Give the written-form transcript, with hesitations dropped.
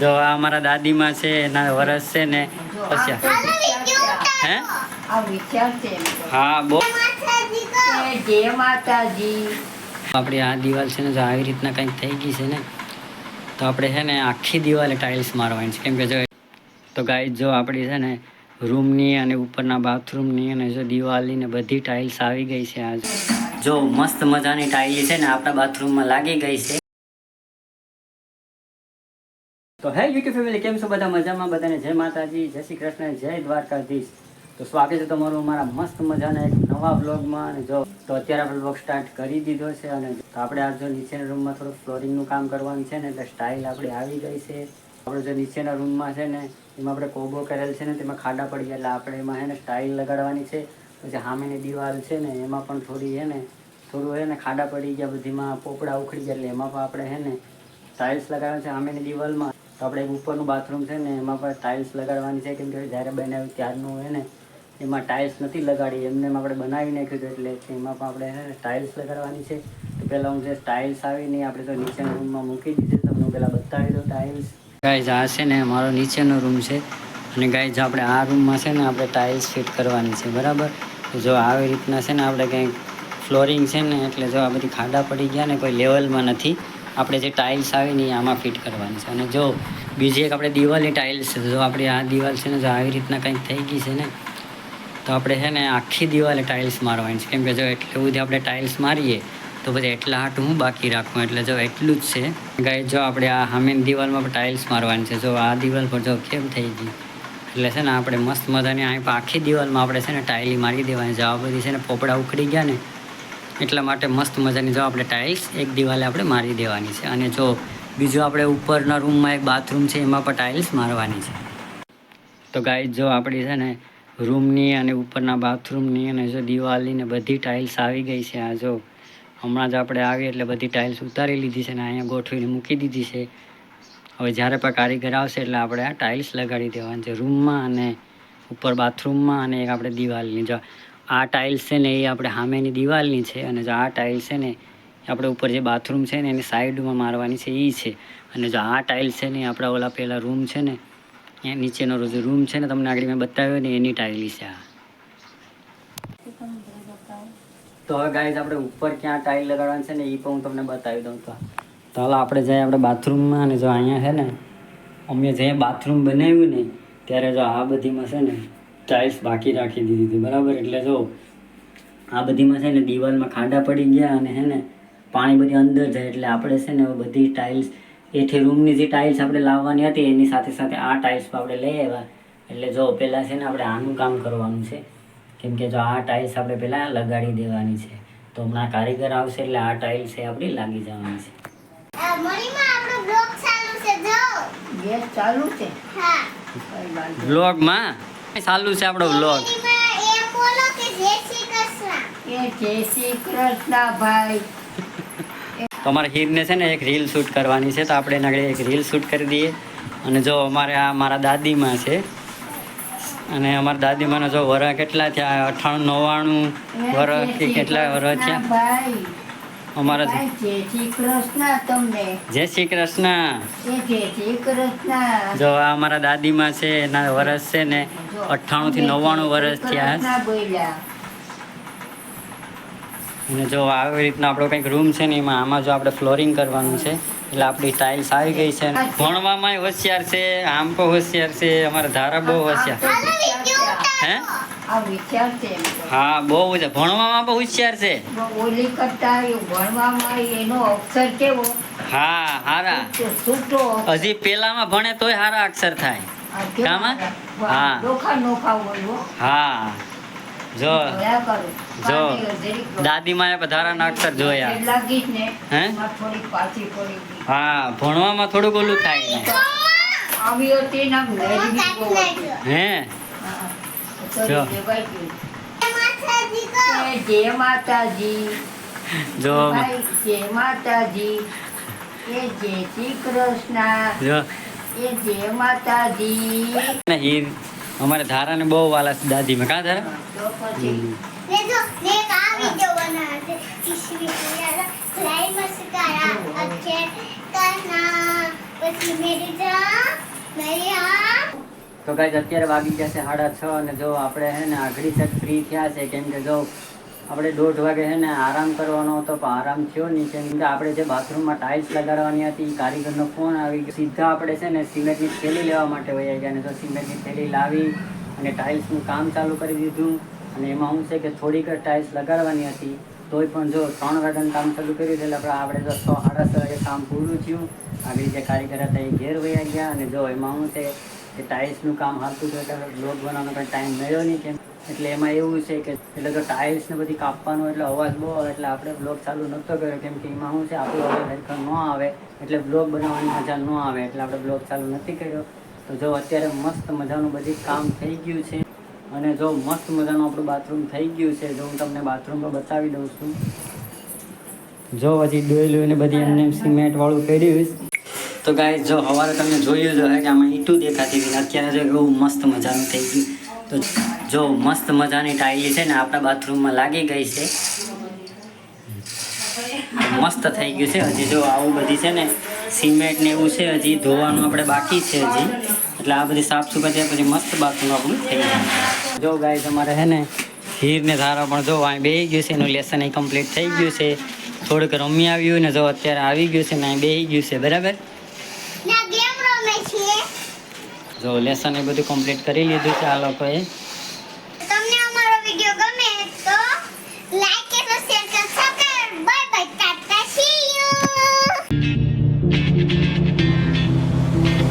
જો આ અમારા દાદીમાં છે એના વરસ છે ને પછી હે હા બહુ જય માતાજી. આપણી આ દિવાલ છે ને જો આવી રીતના કંઈક થઈ ગઈ છે ને તો આપણે છે ને આખી દિવાલે ટાઇલ્સ મારવાની છે. કેમ કે જો તો ગાઈસ જો આપણી છે ને રૂમની અને ઉપરના બાથરૂમની અને જો દિવાલની ને બધી ટાઇલ્સ આવી ગઈ છે. આજ જો મસ્ત મજાની ટાઇલ છે ને આપણા બાથરૂમમાં લાગી ગઈ છે. તો હે યુટ્યુબ ફેમિલી, કેમ છો બધા? મજામાં? બધાને જય માતાજી, જય શ્રી કૃષ્ણ, જય દ્વારકાધીશ. તો સ્વાગત છે તમારું અમારા મસ્ત મજાના એક નવા વ્લોગમાં. અને જો તો અત્યારે આપણે વ્લોગ સ્ટાર્ટ કરી દીધો છે. અને તો આપણે આ જો નીચેના રૂમમાં થોડું ફ્લોરિંગનું કામ કરવાનું છે ને એટલે સ્ટાઇલ આપણી આવી ગઈ છે. આપણે જો નીચેના રૂમમાં છે ને એમાં આપણે કોબો કરેલ છે ને તેમાં ખાડા પડી ગયા એટલે આપણે એમાં છે ને સ્ટાઇલ લગાડવાની છે. પછી સામેની દિવાલ છે ને એમાં પણ થોડી છે ને થોડું છે ને ખાડા પડી ગયા, બધીમાં પોપડા ઉખડી ગયા એટલે એમાં પણ આપણે છે ને ટાઇલ્સ લગાડવાની છે સામેની દિવાલમાં. તો આપણે એક ઉપરનું બાથરૂમ છે ને એમાં પણ ટાઇલ્સ લગાડવાની છે. કેમ કે જ્યારે બનાવ્યું ત્યારનું હોય ને એમાં ટાઇલ્સ નથી લગાડી, એમને આપણે બનાવી નાખ્યું એટલે એમાં પણ આપણે છે ને ટાઇલ્સ લગાડવાની છે. તો પહેલાં હું જે ટાઇલ્સ આવી નહીં આપણે તો નીચેના રૂમમાં મૂકી દીધી, તમને હું પહેલાં બતાવી દઉં ટાઇલ્સ. ગાઈઝ આ છે ને મારો નીચેનો રૂમ છે અને ગાઈઝ આપણે આ રૂમમાં છે ને આપણે ટાઇલ્સ ફિટ કરવાની છે, બરાબર. તો જો આવી રીતના છે ને આપણે કંઈક ફ્લોરિંગ છે ને એટલે જો આ બધી ખાડા પડી ગયા ને કોઈ લેવલમાં નથી, આપણે જે ટાઇલ્સ આવી ને આમાં ફિટ કરવાની છે. અને જો બીજી એક આપણે દિવાલની ટાઇલ્સ છે, જો આપણી આ દિવાલ છે ને જો આવી રીતના કંઈક થઈ ગઈ છે ને તો આપણે છે ને આખી દિવાલે ટાઇલ્સ મારવાની છે. કેમ કે જો એટલું બધી આપણે ટાઇલ્સ મારીએ તો પછી એટલા હાટું હું બાકી રાખવું, એટલે જો એટલું જ છે. ગાઈસ જો આપણે આ સામેની દિવાલમાં પણ ટાઇલ્સ મારવાની છે. જો આ દિવાલ પર જો કેમ થઈ ગઈ એટલે છે ને આપણે મસ્ત મજાની આખી દિવાલમાં આપણે છે ને ટાઇલી મારી દેવાની છે. આ બધી છે ને પોપડા ઉખડી ગયા ને એટલા માટે મસ્ત મજાની જો આપણે ટાઇલ્સ એક દિવાલે આપણે મારી દેવાની છે. અને જો બીજું આપણે ઉપરના રૂમમાં એક બાથરૂમ છે એમાં પણ ટાઇલ્સ મારવાની છે. તો ગાઈસ જો આપણી છે ને રૂમની અને ઉપરના બાથરૂમની અને જો દિવાલની ને બધી ટાઇલ્સ આવી ગઈ છે. આ જો હમણાં જ આપણે આવી એટલે બધી ટાઇલ્સ ઉતારી લીધી છે ને અહીંયા ગોઠવીને મૂકી દીધી છે. હવે જ્યારે પણ કારીગર આવશે એટલે આપણે આ ટાઇલ્સ લગાડી દેવાની છે રૂમમાં અને ઉપર બાથરૂમમાં. અને એક આપણે દિવાલની જો આ ટાઇલ્સ છે ને એ આપણે સામેની દિવાલની છે. અને જો આ ટાઇલ્સ છે ને આપણે ઉપર જે બાથરૂમ છે ને એની સાઈડમાં મારવાની છે એ છે. અને જો આ ટાઇલ્સ છે ને આપણા ઓલા પહેલાં રૂમ છે ને એ નીચેનો જે રૂમ છે ને તમને આગળ મેં બતાવ્યો ને એની ટાઇલ્સ છે આ. તો હવે ગાઈઝ આપણે ઉપર ક્યાં ટાઇલ લગાડવાની છે ને એ પણ હું તમને બતાવી દઉં. તો હાલ આપણે જઈએ આપણે બાથરૂમમાં. અને જો અહીંયા છે ને અમે જે બાથરૂમ બનાવ્યું ને ત્યારે જો આ બધીમાં છે ને ટાઇલ્સ બાકી રાખી દીધી હતી, બરાબર. એટલે જો આ બધીમાં છે ને દિવાલમાં ખાડા પડી ગયા અને છે ને પાણી બધી અંદર જાય એટલે આપણે છે ને બધી ટાઇલ્સ એથી રૂમની જે ટાઇલ્સ આપણે લાવવાની હતી એની સાથે સાથે આ ટાઇલ્સ પણ આપણે લઈ આવ્યા. એટલે જો પહેલાં છે ને આપણે આનું કામ કરવાનું છે. કેમ કે જો આ ટાઇલ્સ આપણે પહેલાં લગાડી દેવાની છે. તો હમણાં કારીગર આવશે એટલે આ ટાઇલ્સ એ આપણી લાગી જવાની છે. વ્લોગમાં ચાલુ છે આપણો વ્લોગ. તો અમારે હીરને છે ને એક રીલ શૂટ કરવાની છે તો આપણે એના આગળ એક રીલ શૂટ કરી દઈએ. અને જો અમારે આ મારા દાદીમાં છે અને અમારા દાદીમાના જો વરસ કેટલા થયા, 98-99 વરસ કે કેટલા વરસ થયા અમારા. જય શ્રી કૃષ્ણ. જો આ અમારા દાદીમાં છે એના વરસ છે ને 98 થી 99 વરસ થયા. અને જો આવી રીતના આપણો કંઈક રૂમ છે ને એમાં આમાં જો આપણે ફ્લોરિંગ કરવાનું છે એટલે આપણી ટાઇલ્સ આવી ગઈ છે. ભણવામાં હોશિયાર છે, આમ પણ હોશિયાર છે, અમારા ધારા બહુ હોશિયાર. હે હા બહુ છે, ભણવામાં બહુ હોશિયાર છે. હા હારા, હજી પેલામાં ભણે તોય હારા અક્ષર થાય. કામાં હા હા જો જો દાદીમાએ બધારાના અક્ષર જોયા. હે હા ભણવામાં થોડુંક ઓલું થાય હે. જય માતાજી. જો જય માતાજી. જય શ્રી કૃષ્ણ. જો જય માતાજી. હીર અમારે ધારાને બહુ વાલા છે દાદીમાં. કાં ધારા તો ગાઈઝ અત્યારે વાગી ગયા છે 6:30 અને જો આપણે હે ને આગળ સેટ ફ્રી થયા છે કેમ કે જો આપણે 1:30 વાગે હે ને આરામ કરવાનો હતો પણ આરામ થયો નહીં કેમ કે આપણે જે બાથરૂમમાં ટાઇલ્સ લગાડવાની હતી કારીગરનો ફોન આવી ગયો સીધા આપણે છે ને સિમેન્ટની થેલી લેવા માટે વયા ગયા અને જો સિમેન્ટની થેલી લાવી અને ટાઇલ્સનું કામ ચાલુ કરી દીધું અને એમાં શું છે કે થોડીક જ ટાઇલ્સ લગાડવાની હતી તોય પણ જો 3 વાગ્યાનું કામ ચાલુ કર્યું એટલે આપણે જો 6:30 વાગે કામ પૂરું થયું આગળ જે કારીગર હતા એ ઘેર વયા ગયા અને જો એમાં શું છે કે ટાઇલ્સનું કામ હાલતું હતું એટલે બ્લોગ બનાવવાનો કંઈ ટાઈમ મળ્યો નહીં કેમ એટલે એમાં એવું છે કે એટલે તો ટાઇલ્સ ને બધી કાપવાનું એટલે અવાજ બહુ આવે એટલે આપણે બ્લોગ ચાલુ નહોતો કર્યો કેમ કે એમાં શું છે આપણો અવાજ હરખો ન આવે એટલે બ્લોગ બનાવવાની મજા ન આવે એટલે આપણે બ્લોગ ચાલુ નથી કર્યો તો જો અત્યારે મસ્ત મજાનું બધી કામ થઈ ગયું છે અને જો મસ્ત મજાનું આપણું બાથરૂમ થઈ ગયું છે જો હું તમને બાથરૂમમાં બતાવી દઉં છું જો હજી ડોયલું ને બધી એમને સિમેન્ટ વાળું કર્યું તો ગાઈસ જો સવારે તમે જોયું જો કે આમાં ઈંટું દેખાતી હતી અત્યારે જો એવું મસ્ત મજાનું થઈ ગયું તો જો મસ્ત મજાની ટાઈલી છે ને આપણા બાથરૂમમાં લાગી ગઈ છે મસ્ત થઈ ગયું છે હજી જો આવું બધી છે ને સિમેન્ટ ને એવું છે હજી ધોવાનું આપણે બાકી છે હજી એટલે આ બધી સાફ સફાઈ થયા પછી મસ્ત બાથરૂમ આપણું થઈ જાય જો ગાઈસ અમારે છે ને હીર ને ધારા પણ જો અહીં બેસી ગયું છે એનું લેસન અહીં કમ્પ્લીટ થઈ ગયું છે થોડુંક રમી આવ્યું ને જો અત્યારે આવી ગયું છે ને અહીં બેસી ગયું છે બરાબર જો લેસન એ બધું કમ્પ્લીટ કરી લીધું છે આ લોકોએ